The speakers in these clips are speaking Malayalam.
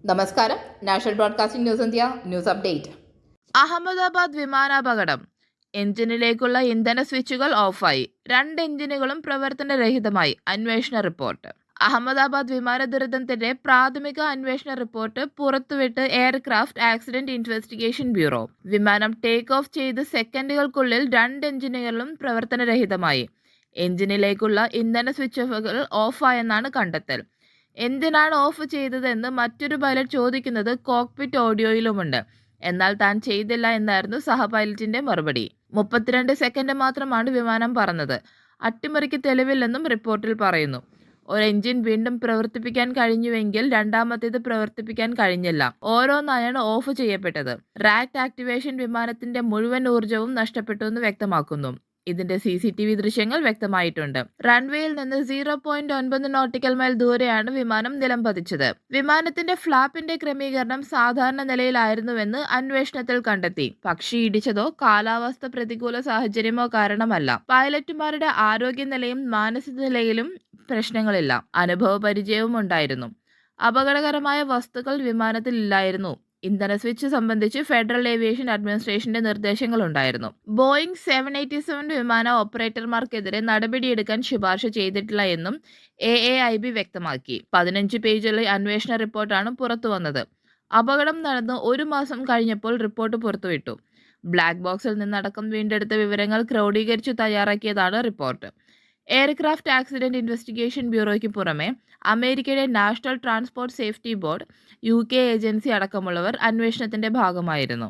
നമസ്കാരം. National broadcasting news India news update. Ahmedabad വിമാനാപകടം. എഞ്ചിനിലേക്കുള്ള ഇന്ധന സ്വിച്ചുകൾ ഓഫായി. 2 എഞ്ചിനുകളും പ്രവർത്തനരഹിതമായി. അന്വേഷണ റിപ്പോർട്ട്. അഹമ്മദാബാദ് വിമാന ദുരന്തത്തിന്റെ പ്രാഥമിക അന്വേഷണ റിപ്പോർട്ട് പുറത്തുവിട്ട് എയർക്രാഫ്റ്റ് ആക്സിഡന്റ് ഇൻവെസ്റ്റിഗേഷൻ ബ്യൂറോ. വിമാനം ടേക്ക് ഓഫ് ചെയ്ത് സെക്കൻഡുകൾക്കുള്ളിൽ 2 എഞ്ചിനുകളും പ്രവർത്തനരഹിതമായി. എഞ്ചിനിലേക്കുള്ള ഇന്ധന സ്വിച്ചുകൾ ഓഫായെന്നാണ് കണ്ടെത്തൽ. എന്തിനാണ് ഓഫ് ചെയ്തതെന്ന് മറ്റൊരു പൈലറ്റ് ചോദിക്കുന്നത് കോക്പിറ്റ് ഓഡിയോയിലുമുണ്ട്. എന്നാൽ താൻ ചെയ്തില്ല എന്നായിരുന്നു സഹ പൈലറ്റിന്റെ മറുപടി. 32 സെക്കൻഡ് മാത്രമാണ് വിമാനം പറന്നത്. അട്ടിമറിക്ക് തെളിവില്ലെന്നും റിപ്പോർട്ടിൽ പറയുന്നു. ഒരു എഞ്ചിൻ വീണ്ടും പ്രവർത്തിപ്പിക്കാൻ കഴിഞ്ഞുവെങ്കിൽ രണ്ടാമത്തേത് പ്രവർത്തിപ്പിക്കാൻ കഴിഞ്ഞില്ല. ഓരോന്നായാണ് ഓഫ് ചെയ്യപ്പെട്ടത്. റാറ്റ് ആക്ടിവേഷൻ വിമാനത്തിന്റെ മുഴുവൻ ഊർജ്ജവും നഷ്ടപ്പെട്ടുവെന്ന് വ്യക്തമാക്കുന്നു. ഇതിന്റെ CCTV ദൃശ്യങ്ങൾ വ്യക്തമായിട്ടുണ്ട്. റൺവേയിൽ നിന്ന് 0.9 നോട്ടിക്കൽ മൈൽ ദൂരെയാണ് വിമാനം നിലം പതിച്ചത്. വിമാനത്തിന്റെ ഫ്ലാപ്പിന്റെ ക്രമീകരണം സാധാരണ നിലയിലായിരുന്നുവെന്ന് അന്വേഷണത്തിൽ കണ്ടെത്തി. പക്ഷി ഇടിച്ചതോ കാലാവസ്ഥ പ്രതികൂല സാഹചര്യമോ കാരണമല്ല. പൈലറ്റുമാരുടെ ആരോഗ്യനിലയും മാനസിക നിലയിലും പ്രശ്നങ്ങളില്ല. അനുഭവ പരിചയവും ഉണ്ടായിരുന്നു. അപകടകരമായ വസ്തുക്കൾ വിമാനത്തിൽ ഇല്ലായിരുന്നു. ഇന്ധന സ്വിച്ച് സംബന്ധിച്ച് ഫെഡറൽ ഏവിയേഷൻ അഡ്മിനിസ്ട്രേഷന്റെ നിർദ്ദേശങ്ങളുണ്ടായിരുന്നു. ബോയിങ് 787 വിമാന ഓപ്പറേറ്റർമാർക്കെതിരെ നടപടിയെടുക്കാൻ ശുപാർശ ചെയ്തിട്ടില്ല എന്നും AAIB വ്യക്തമാക്കി. 15 പേജുള്ള അന്വേഷണ റിപ്പോർട്ടാണ് പുറത്തുവന്നത്. അപകടം നടന്ന് 1 മാസം കഴിഞ്ഞപ്പോൾ റിപ്പോർട്ട് പുറത്തുവിട്ടു. ബ്ലാക്ക് ബോക്സിൽ നിന്നടക്കം വീണ്ടെടുത്ത വിവരങ്ങൾ ക്രോഡീകരിച്ചു തയ്യാറാക്കിയതാണ് റിപ്പോർട്ട്. എയർക്രാഫ്റ്റ് ആക്സിഡന്റ് ഇൻവെസ്റ്റിഗേഷൻ ബ്യൂറോയ്ക്ക് പുറമെ അമേരിക്കയുടെ national transport safety board, UK agency അടക്കമുള്ളവർ അന്വേഷണത്തിന്റെ ഭാഗമായിരുന്നു.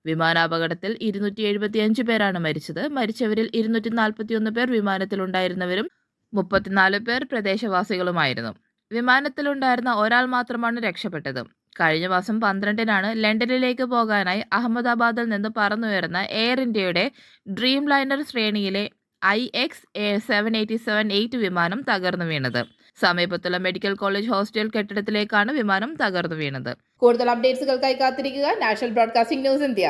വിമാനാപകടത്തിൽ 275 പേരാണ് മരിച്ചത്. മരിച്ചവരിൽ 241 പേർ വിമാനത്തിലുണ്ടായിരുന്നവരും 34 പേർ പ്രദേശവാസികളുമായിരുന്നു. വിമാനത്തിലുണ്ടായിരുന്ന ഒരാൾ മാത്രമാണ് രക്ഷപ്പെട്ടത്. കഴിഞ്ഞ മാസം 12-നാണ് ലണ്ടനിലേക്ക് പോകാനായി അഹമ്മദാബാദിൽ നിന്ന് പറന്നുയർന്ന എയർ ഇന്ത്യയുടെ ഡ്രീം ലൈനർ ശ്രേണിയിലെ IX 787-8 വിമാനം തകർന്നു വീണത്. സമീപത്തുള്ള മെഡിക്കൽ കോളേജ് ഹോസ്റ്റൽ കെട്ടിടത്തിലേക്കാണ് വിമാനം തകർന്നു വീണത്. കൂടുതൽ അപ്ഡേറ്റ്സുകൾക്കായി കാത്തിരിക്കുക. National broadcasting news India.